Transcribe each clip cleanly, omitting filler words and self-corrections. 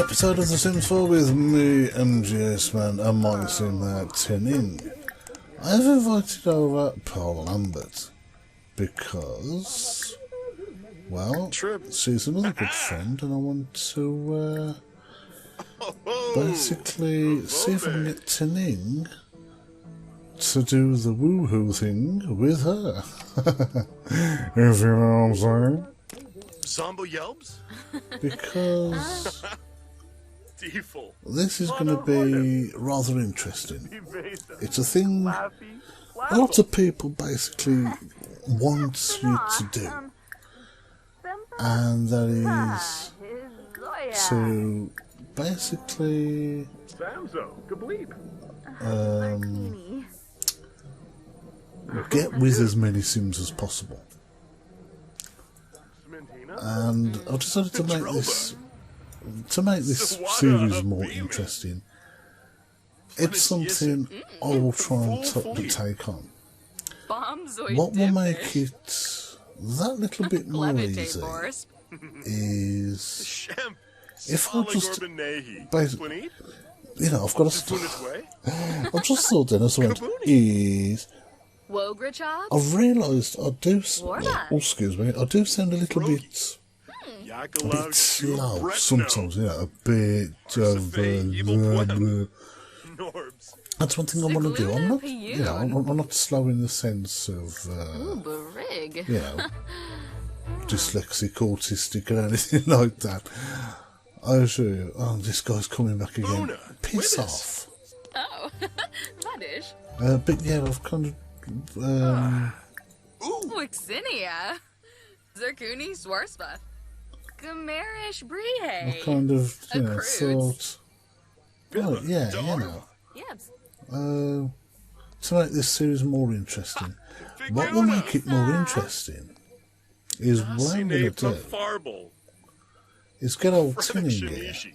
episode of The Sims 4 with me, MGS Man, and my Sim Tinning. I've invited over Paul Lambert because, well, she's another good friend, and I want to basically see if I can get Tinning to do the woohoo thing with her. If you know what I'm saying. Zombo Yelps? Because this is going to be rather interesting. It's a thing a lot of people basically want you to do, and that is to basically get with as many Sims as possible. And I've decided to make this series more interesting. It's something I will try and take on. What will make it that little bit more easy is if I just basically, you know, I've got to start. I've just thought then as I went is I've realised I do. Oh, excuse me, I do sound a little bit slow sometimes. You know, a bit of. That's one thing I want to do. I'm not, you know, I'm not slow in the sense of, you know, dyslexic, autistic, or anything like that. I assure you. Oh, this guy's coming back again. Piss off. Oh, that is. But yeah, I've kind of. Wixinia. Zircuni Swarspa. Gamerish Brihe. I kind of, you know, thought. Oh, yeah, you know. Yep. To make this series more interesting. What will make it more interesting is what I'm going to do is get old Tinning here to,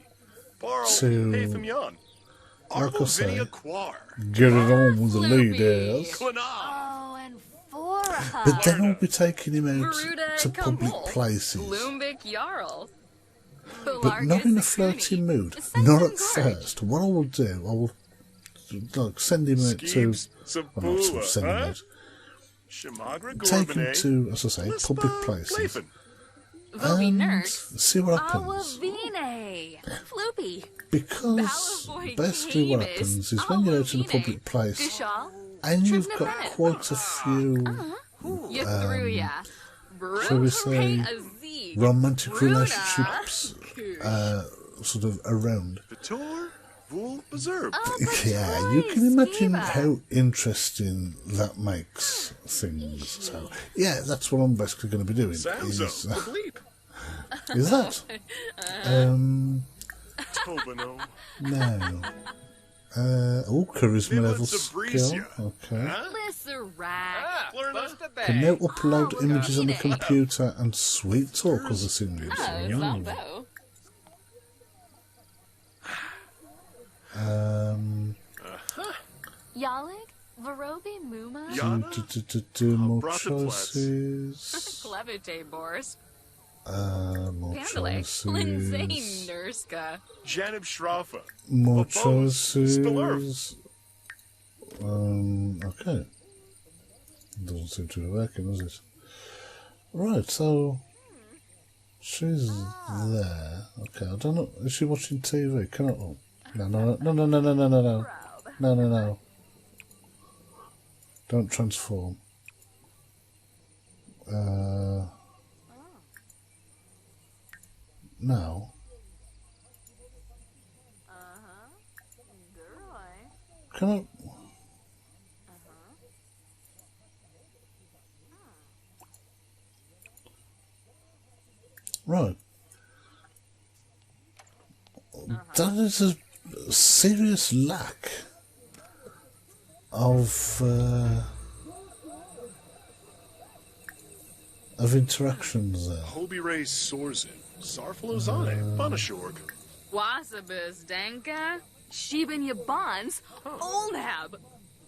like I say, get it on with the leaders. But then I'll be taking him out to public places. But not in a flirty mood. Not at first. What I will do, I will like send him out to, well, not sort of send him out, take him to, as I say, public places, and see what happens. Because basically what happens is when you're out in a public place and you've got quite a few, shall we say, romantic relationships sort of around. Yeah, you can imagine how interesting that makes things. So, yeah, that's what I'm basically going to be doing. Is that? No. Charisma level skill. Okay. Can now upload images on the computer and sweet talk as a Sims. Yalik, Varobi, Muma, do more choices. Clevite Boris, More Pandalek, choices. Lindsay Nurska, Janib Shrafa. More choices. Okay. Doesn't seem to be working, does it? Right, so she's there. Okay, I don't know. Is she watching TV? Can I? Oh. No. Don't transform. Now. Can I? Right. That is a serious lack of interactions there. Hobie Ray Sorzin. Sarfalozane. Banashorg. Wasabus Danka, Sheben Yabans, Olnab,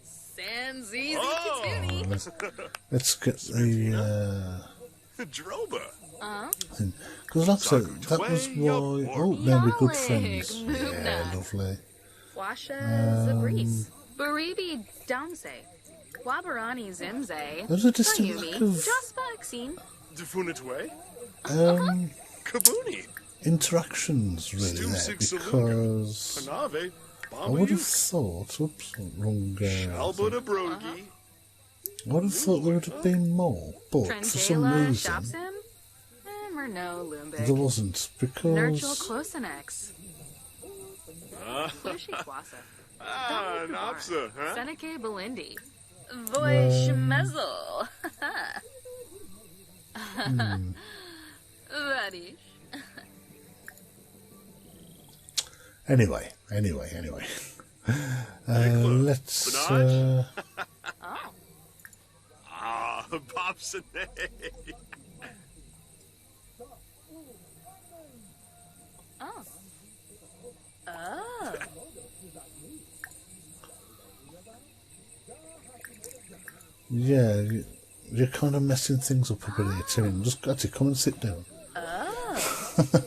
Sanzizi Katuni. Let's get the Droba. Because like I said, that was why... Oh, now we're good friends. Muna. Yeah, lovely. Washa Zabris. Baribi Damse. Wabarani Zimze. There's a distant Fayumi, lack of Jaspa Exine. Defunitwe? Kabuni. interactions really there, because Panave. I would have thought... Oops, wrong... Alboda Brogi. I would have thought there would have been more, but for some Trentela reason Shopsim. Merno there Lumbig. wasn't, Nurchel because Closenex. Flushi Kwasa. Napsa, huh? Seneca Belindi. Voish Mezel. Vadish. anyway. Let's Oh. Bobsone. Oh. Oh. yeah, you're kind of messing things up a bit here, Tim. Just got to come and sit down.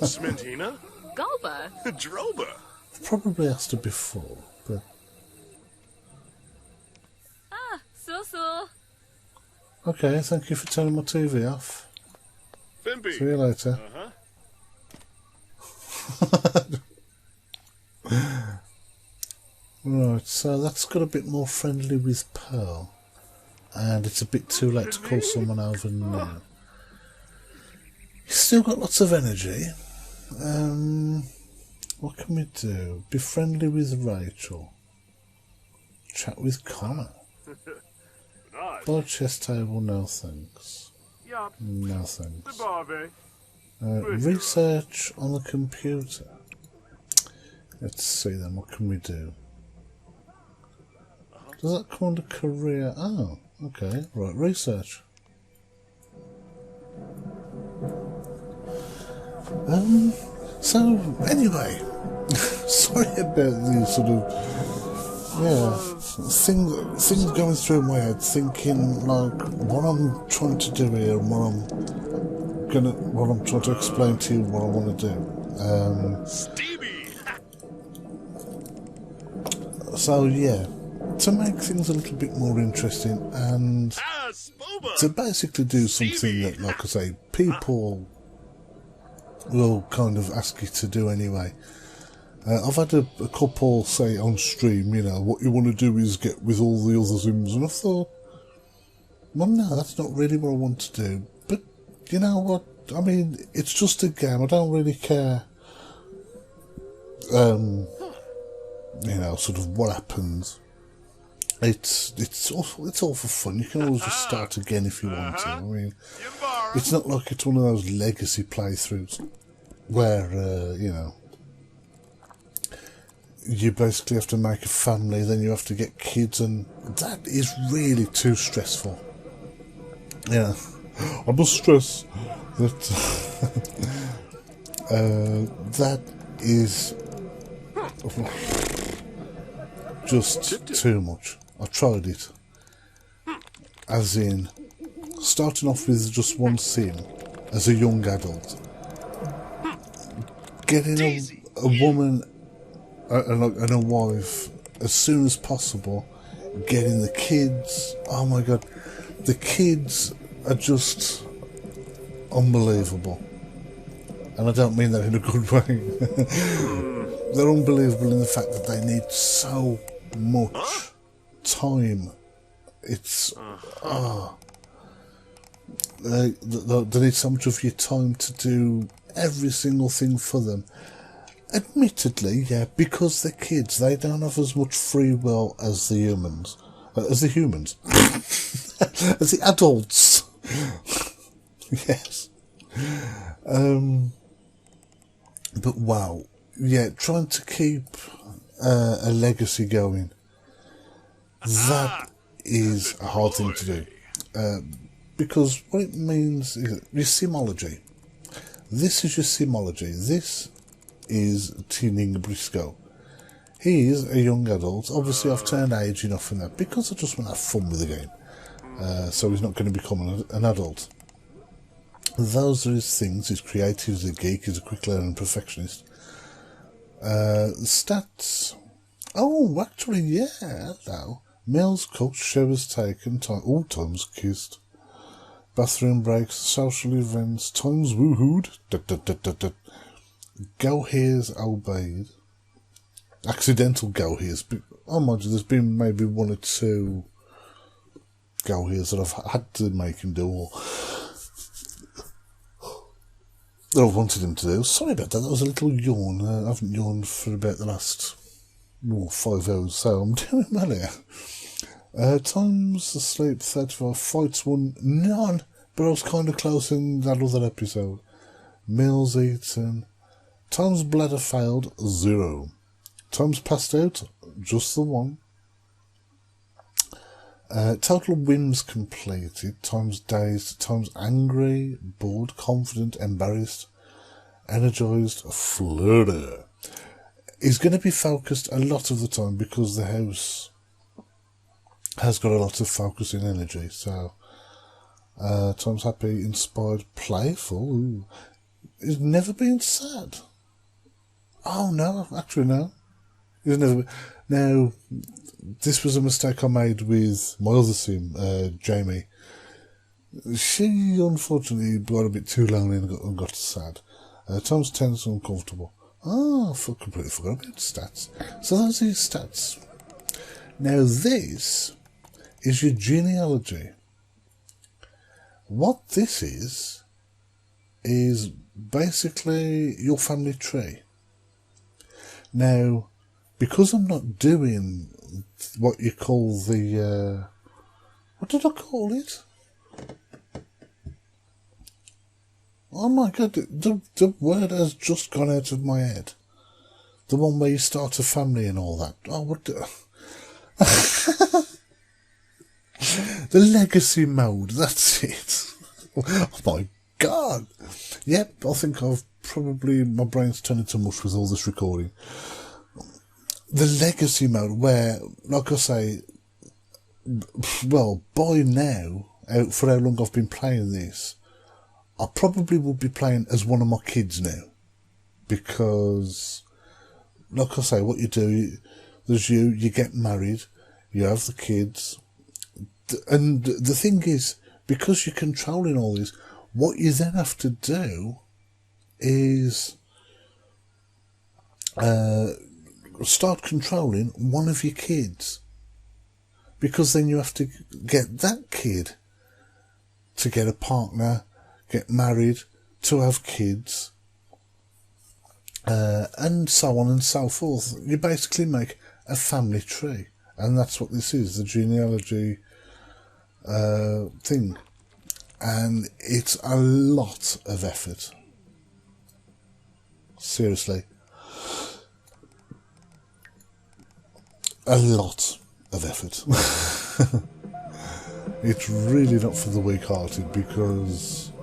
Smentina? Gulba. Droba. I've probably asked her before, but So. okay. Thank you for turning my TV off. Fimpy. See you later. Right, so that's got a bit more friendly with Pearl, and it's a bit too late to call someone over now. He's still got lots of energy. What can we do? Be friendly with Rachel. Chat with Connor. Buy a chess table, no thanks. No thanks. Research on the computer. Let's see then, what can we do? Does that come under career? Oh, okay. Right, research. So, anyway, sorry about the sort of, things going through my head, thinking like what I'm trying to do here and what I'm trying to explain to you what I want to do. Stevie. So yeah, to make things a little bit more interesting and Spoba. to basically do something that, like I say, people will kind of ask you to do anyway. I've had a couple say on stream, what you want to do is get with all the other Sims, and I thought, well, no, that's not really what I want to do. But you know what? I mean, it's just a game. I don't really care. Sort of what happens. It's all for fun. You can always just start again if you want to. I mean, it's not like it's one of those legacy playthroughs where you basically have to make a family, then you have to get kids, and that is really too stressful. Yeah, I must stress that that is just too much. I tried it, as in starting off with just one sim as a young adult, getting a woman and a wife as soon as possible, getting the kids. Oh my god, the kids are just unbelievable, and I don't mean that in a good way. They're unbelievable in the fact that they need so much time. It's they need so much of your time to do every single thing for them. Admittedly, yeah, because they're kids, they don't have as much free will as the humans. As the adults. Yes. But wow. Yeah, trying to keep a legacy going, that is a hard thing to do. Because what it means is your simology. This is your simology. This is Tuning Briscoe. He is a young adult. Obviously, I've turned age enough in that because I just want to have fun with the game. So he's not going to become an adult. Those are his things. He's creative, he's a geek, he's a quick learner and perfectionist. Stats. Oh, actually, yeah, hello. Meals cooked, showers taken, all times kissed. Bathroom breaks, social events, times woohooed. Go-heres obeyed. Accidental go-heres. I imagine there's been maybe one or two go-heres that I've had to make him do, or that I've wanted him to do. Sorry about that, that was a little yawn. I haven't yawned for about the last 5 hours, so I'm doing well here. Times asleep 35, fights won none, but I was kind of close in that other episode. Meals eaten. Times bladder failed, 0. Times passed out, just the 1. Total wins completed. Times dazed. Times angry, bored, confident, embarrassed, energised, flirty. He's going to be focused a lot of the time because the house has got a lot of focus and energy. So, times happy, inspired, playful. Ooh. He's never been sad. Oh no, actually no. He's never been. Now, this was a mistake I made with my other sim, Jamie. She unfortunately got a bit too lonely and got sad. Times tense and uncomfortable. Oh, I completely forgot about stats. So those are your stats. Now this is your genealogy. What this is basically your family tree. Now, because I'm not doing what you call the, what did I call it? Oh my god, the word has just gone out of my head. The one where you start a family and all that. Oh, what the... The legacy mode, that's it. Oh my god. Yep, I think my brain's turned into mush with all this recording. The legacy mode where, like I say, well, by now, for how long I've been playing this, I probably would be playing as one of my kids now. Because, like I say, what you do, there's you get married, you have the kids, and the thing is, because you're controlling all this, what you then have to do is start controlling one of your kids, because then you have to get that kid to get a partner, get married, to have kids, and so on and so forth. You basically make a family tree, and that's what this is, the genealogy thing. And it's a lot of effort. Seriously. A lot of effort. It's really not for the weak-hearted, because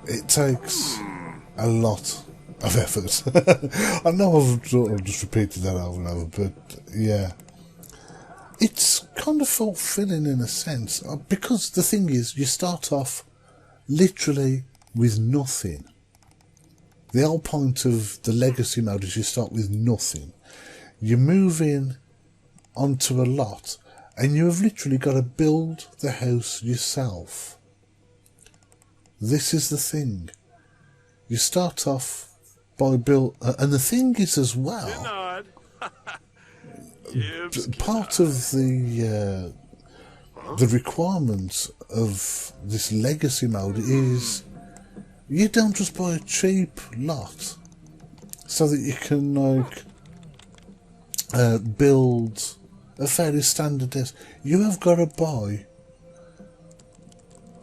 it takes a lot of effort. I know I've sort of just repeated that over and over, but yeah. It's kind of fulfilling in a sense, because the thing is, you start off literally with nothing. The whole point of the legacy mode is you start with nothing. You move in onto a lot, and you have literally got to build the house yourself. This is the thing. You start off by and the thing is as well, part of the requirement of this legacy mode is you don't just buy a cheap lot so that you can build a fairly standard house. You have got to buy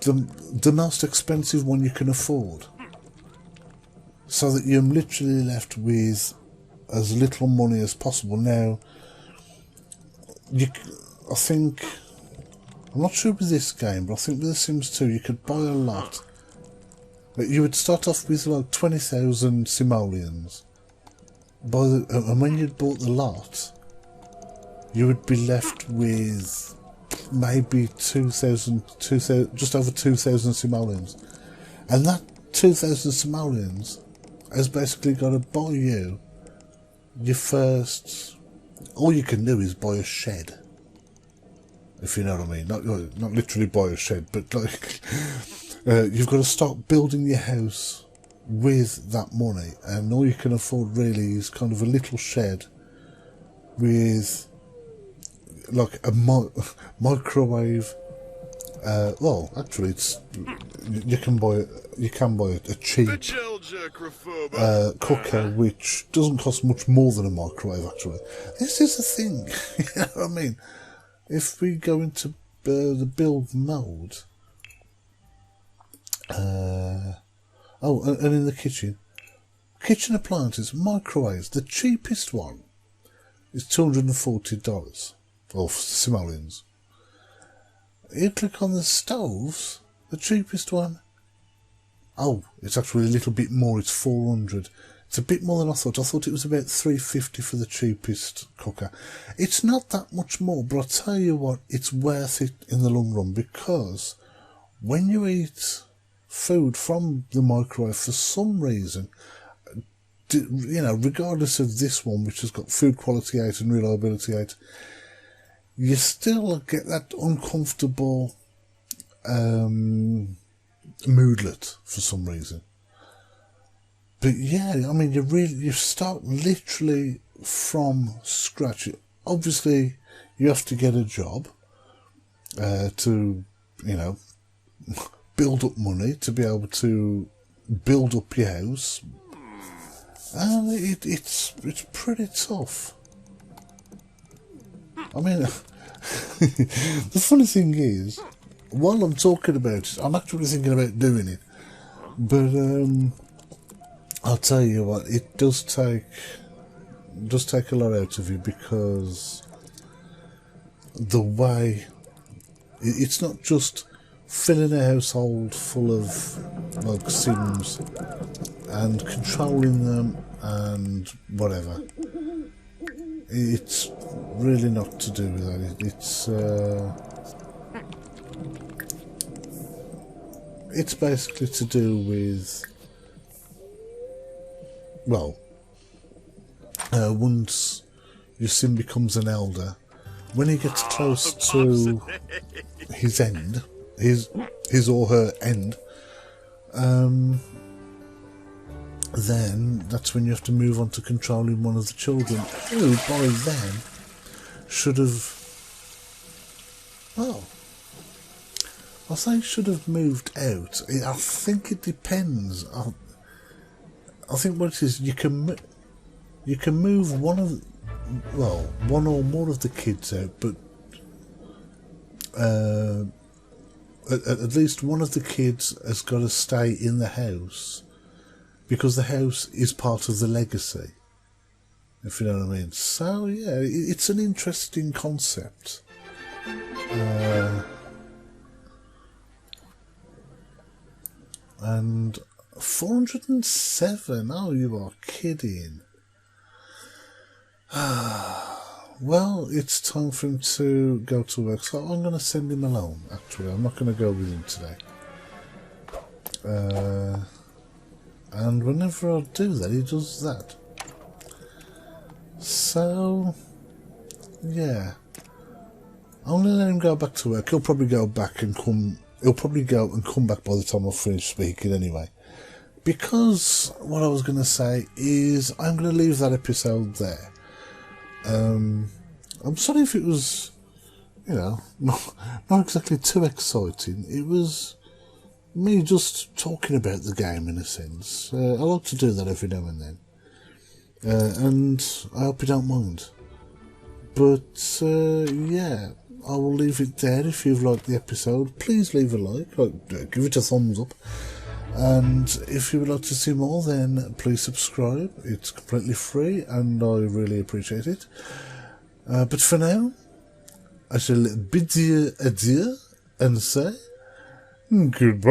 the most expensive one you can afford, so that you're literally left with as little money as possible. Now, I think, I'm not sure with this game, but I think with The Sims 2 you could buy a lot. But you would start off with like 20,000 simoleons. And when you'd bought the lot, you would be left with maybe 2,000, just over 2,000 simoleons. And that 2,000 simoleons has basically got to buy you your first... All you can do is buy a shed. If you know what I mean. Not literally buy a shed, but like... you've got to start building your house with that money. And all you can afford really is kind of a little shed with... like a microwave. Well, actually, it's you can buy a cheap cooker, which doesn't cost much more than a microwave. Actually, this is the thing. You know what I mean? If we go into the build mode, and in the kitchen appliances, microwaves, the cheapest one is $240. Or simoleons. You click on the stoves, the cheapest one. Oh, it's actually a little bit more, it's 400. It's a bit more than I thought. I thought it was about 350 for the cheapest cooker. It's not that much more, but I'll tell you what, it's worth it in the long run, because when you eat food from the microwave, for some reason, you know, regardless of this one, which has got food quality 8 and reliability 8, you still get that uncomfortable moodlet for some reason. But yeah, I mean, you start literally from scratch. Obviously, you have to get a job to, you know, build up money to be able to build up your house, and it's pretty tough. I mean, the funny thing is, while I'm talking about it, I'm actually thinking about doing it. But I'll tell you what, it does take a lot out of you, because the way it's not just filling a household full of like Sims and controlling them and whatever. It's really not to do with that. It's basically to do with, well, once your sim becomes an elder, when he gets close to his end, his or her end, then that's when you have to move on to controlling one of the children, who by then should have, well, I say should have moved out. I think it depends. I think what it is, you can move one or more of the kids out, but at least one of the kids has got to stay in the house, because the house is part of the legacy, if you know what I mean. So yeah, it's an interesting concept. And 407, oh, you are kidding. Well, it's time for him to go to work, so I'm going to send him alone, actually. I'm not going to go with him today. And whenever I do that, he does that. So, yeah. I'm going to let him go back to work. He'll probably go back and come... He'll probably go and come back by the time I've finished speaking anyway. Because what I was going to say is I'm going to leave that episode there. I'm sorry if it was, you know, not exactly too exciting. It was me just talking about the game in a sense. I like to do that every now and then. And I hope you don't mind. But, yeah, I will leave it there. If you've liked the episode, please leave a like, give it a thumbs up. And if you would like to see more, then please subscribe. It's completely free and I really appreciate it. But for now, I shall bid you adieu and say goodbye.